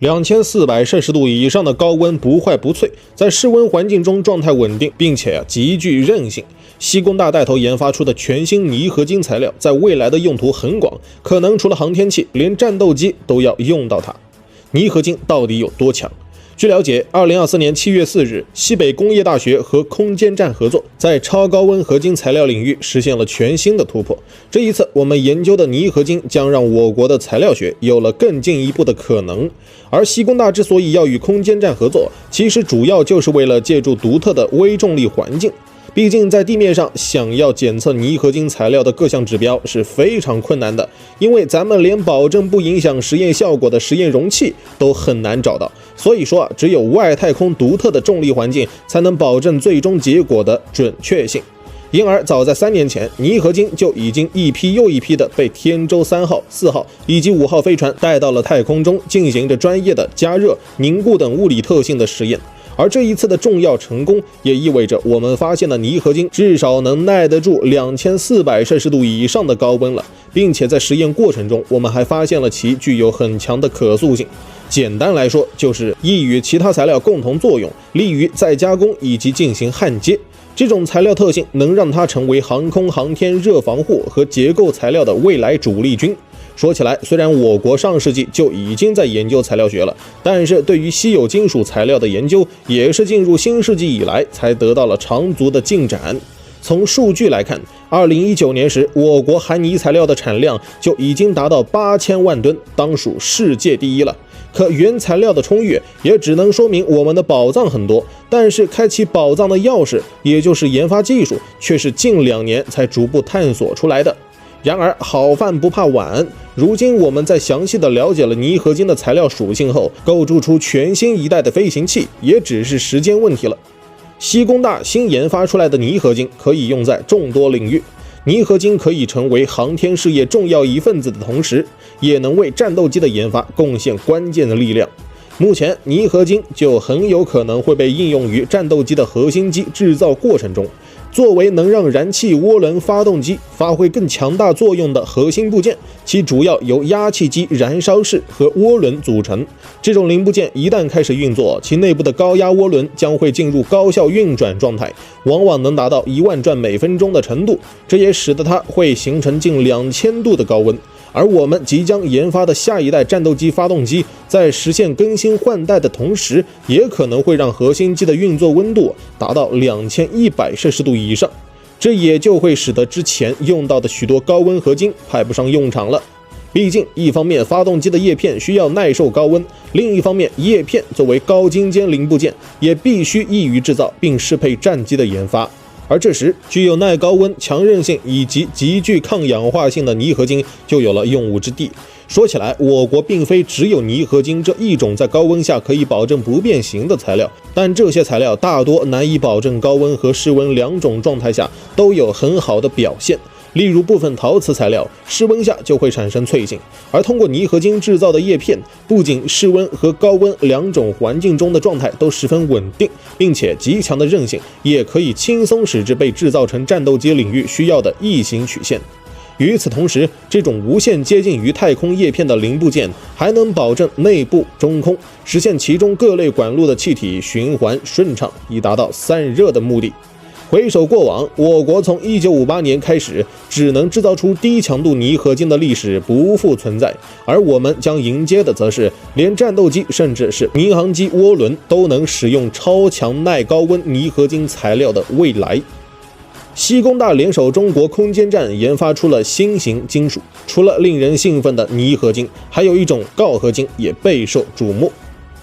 2400摄氏度以上的高温不坏不脆，在室温环境中状态稳定，并且极具韧性。西工大带头研发出的全新泥合金材料，在未来的用途很广，可能除了航天器，连战斗机都要用到它。泥合金到底有多强？据了解，2024年7月4日，西北工业大学和空间站合作，在超高温合金材料领域实现了全新的突破。这一次，我们研究的泥合金将让我国的材料学有了更进一步的可能。而西工大之所以要与空间站合作，其实主要就是为了借助独特的微重力环境。毕竟在地面上想要检测泥合金材料的各项指标是非常困难的，因为咱们连保证不影响实验效果的实验容器都很难找到。所以说只有外太空独特的重力环境才能保证最终结果的准确性。因而早在3年前，泥合金就已经一批又一批的被天舟3号、4号以及5号飞船带到了太空中，进行着专业的加热、凝固等物理特性的实验。而这一次的重要成功，也意味着我们发现的泥合金至少能耐得住2400摄氏度以上的高温了，并且在实验过程中，我们还发现了其具有很强的可塑性。简单来说，就是易与其他材料共同作用，利于再加工以及进行焊接。这种材料特性能让它成为航空航天热防护和结构材料的未来主力军。说起来，虽然我国上世纪就已经在研究材料学了，但是对于稀有金属材料的研究，也是进入新世纪以来才得到了长足的进展。从数据来看，2019年时，我国含泥材料的产量就已经达到8000万吨，当属世界第一了。可原材料的充裕，也只能说明我们的宝藏很多，但是开启宝藏的钥匙，也就是研发技术，却是近2年才逐步探索出来的。然而好饭不怕晚，如今我们在详细的了解了泥合金的材料属性后，构筑出全新一代的飞行器也只是时间问题了。西工大新研发出来的泥合金可以用在众多领域，泥合金可以成为航天事业重要一份子的同时，也能为战斗机的研发贡献关键的力量。目前泥合金就很有可能会被应用于战斗机的核心机制造过程中，作为能让燃气涡轮发动机发挥更强大作用的核心部件，其主要由压气机燃烧室和涡轮组成。这种零部件一旦开始运作，其内部的高压涡轮将会进入高效运转状态，往往能达到1万转每分钟的程度，这也使得它会形成近2000度的高温。而我们即将研发的下一代战斗机发动机，在实现更新换代的同时，也可能会让核心机的运作温度达到2100摄氏度以上，这也就会使得之前用到的许多高温合金派不上用场了。毕竟，一方面发动机的叶片需要耐受高温，另一方面叶片作为高精尖零部件，也必须易于制造并适配战机的研发。而这时，具有耐高温、强韧性以及极具抗氧化性的泥合金就有了用武之地。说起来，我国并非只有泥合金这一种在高温下可以保证不变形的材料，但这些材料大多难以保证高温和室温2种状态下都有很好的表现。例如部分陶瓷材料，室温下就会产生脆性，而通过泥合金制造的叶片，不仅室温和高温2种环境中的状态都十分稳定，并且极强的韧性，也可以轻松使之被制造成战斗机领域需要的异形曲线。与此同时，这种无限接近于太空叶片的零部件，还能保证内部中空，实现其中各类管路的气体循环顺畅，以达到散热的目的。回首过往，我国从1958年开始，只能制造出低强度泥合金的历史不复存在，而我们将迎接的则是连战斗机甚至是民航机涡轮都能使用超强耐高温泥合金材料的未来。西工大联手中国空间站研发出了新型金属，除了令人兴奋的泥合金，还有一种锆合金也备受瞩目。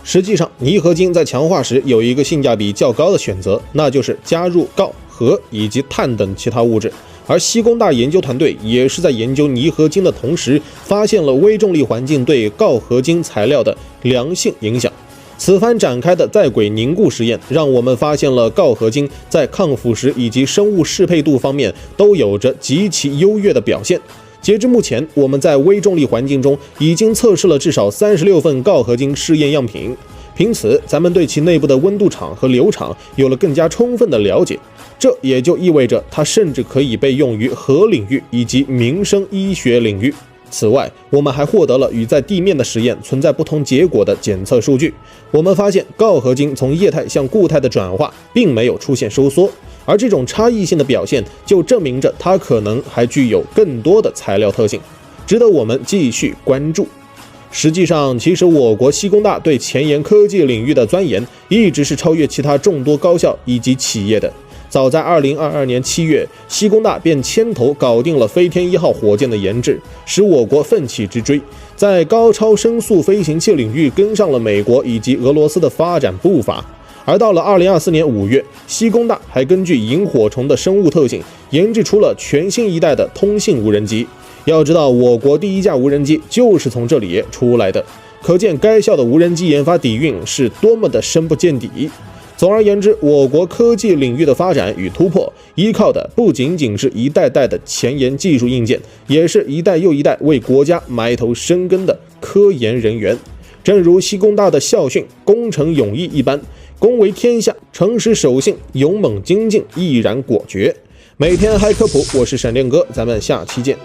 实际上，泥合金在强化时有一个性价比较高的选择，那就是加入锆、锨以及碳等其他物质。而西工大研究团队也是在研究泥合金的同时，发现了微重力环境对锆合金材料的良性影响。此番展开的在轨凝固实验，让我们发现了锆合金在抗腐蚀以及生物适配度方面都有着极其优越的表现。截至目前，我们在微重力环境中已经测试了至少36份锆合金试验样品，凭此，咱们对其内部的温度场和流场有了更加充分的了解。这也就意味着它甚至可以被用于核领域以及民生医学领域。此外，我们还获得了与在地面的实验存在不同结果的检测数据。我们发现锆合金从液态向固态的转化并没有出现收缩，而这种差异性的表现就证明着它可能还具有更多的材料特性，值得我们继续关注。实际上，其实我国西工大对前沿科技领域的钻研一直是超越其他众多高校以及企业的。早在2022年7月，西工大便牵头搞定了飞天1号火箭的研制，使我国奋起直追，在高超声速飞行器领域跟上了美国以及俄罗斯的发展步伐。而到了2024年5月，西工大还根据萤火虫的生物特性，研制出了全新一代的通信无人机。要知道，我国第一架无人机就是从这里出来的，可见该校的无人机研发底蕴是多么的深不见底。总而言之，我国科技领域的发展与突破，依靠的不仅仅是一代代的前沿技术硬件，也是一代又一代为国家埋头深耕的科研人员。正如西工大的校训“功成勇毅”一般，恭为天下，诚实守信，勇猛精进，毅然果决。每天嗨科普，我是闪电哥，咱们下期见。